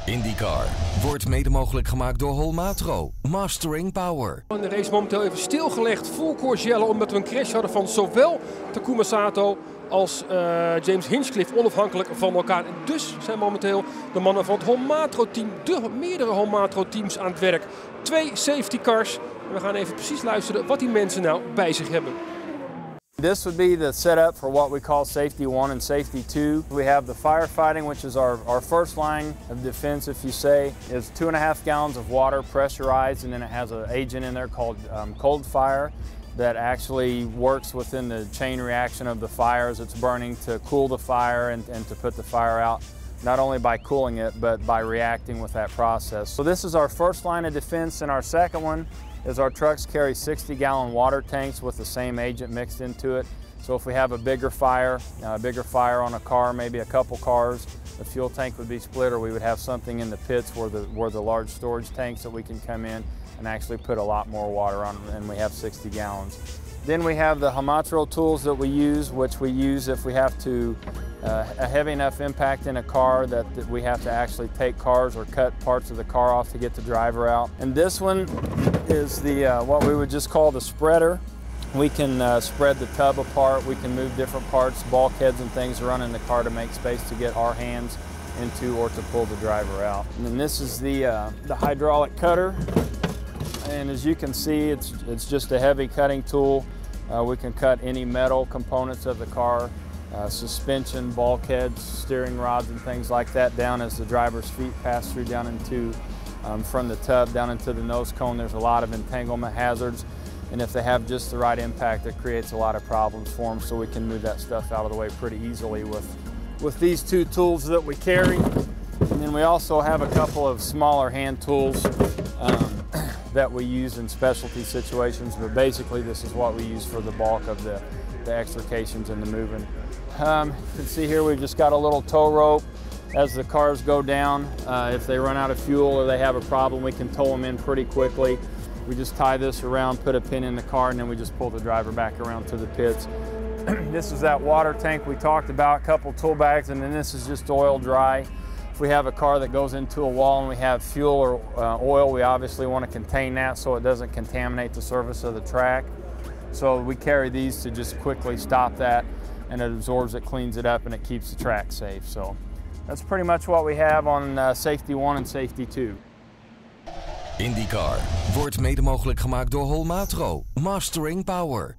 IndyCar wordt mede mogelijk gemaakt door Holmatro. Mastering Power. De race momenteel even stilgelegd, full Courgelle, omdat we een crash hadden van zowel Takuma Sato als James Hinchcliffe onafhankelijk van elkaar. En dus zijn momenteel de mannen van het Holmatro-team, meerdere Holmatro-teams aan het werk. 2 safety cars. En we gaan even precies luisteren wat die mensen nou bij zich hebben. This would be the setup for what we call safety 1 and safety 2. We have the firefighting, which is our first line of defense, if you say, is 2.5 gallons of water pressurized, and then it has an agent in there called cold fire that actually works within the chain reaction of the fire as it's burning to cool the fire and to put the fire out, not only by cooling it, but by reacting with that process. So this is our first line of defense, and our second one is our trucks carry 60-gallon water tanks with the same agent mixed into it. So if we have a bigger fire on a car, maybe a couple cars, the fuel tank would be split, or we would have something in the pits where the large storage tanks that we can come in and actually put a lot more water on, and we have 60 gallons. Then we have the Holmatro tools that we use, which we use if we have to a heavy enough impact in a car that we have to actually take cars or cut parts of the car off to get the driver out. And this one is the what we would just call the spreader. We can spread the tub apart, we can move different parts, bulkheads and things around in the car to make space to get our hands into or to pull the driver out. And then this is the hydraulic cutter. And as you can see, it's just a heavy cutting tool. We can cut any metal components of the car, suspension, bulkheads, steering rods and things like that down as the driver's feet pass through down into, from the tub down into the nose cone. There's a lot of entanglement hazards, and if they have just the right impact, it creates a lot of problems for them, so we can move that stuff out of the way pretty easily with these 2 tools that we carry. And then we also have a couple of smaller hand tools that we use in specialty situations, but basically this is what we use for the bulk of the extrications and the moving. You can see here we've just got a little tow rope. As the cars go down, if they run out of fuel or they have a problem, we can tow them in pretty quickly. We just tie this around, put a pin in the car, and then we just pull the driver back around to the pits. This is that water tank we talked about, a couple tool bags, and then this is just oil dry. If we have a car that goes into a wall and we have fuel or oil, we obviously want to contain that so it doesn't contaminate the surface of the track. So we carry these to just quickly stop that, and it absorbs it, cleans it up, and it keeps the track safe. So that's pretty much what we have on safety 1 and safety 2. IndyCar wordt mede mogelijk gemaakt door Holmatro. Mastering Power.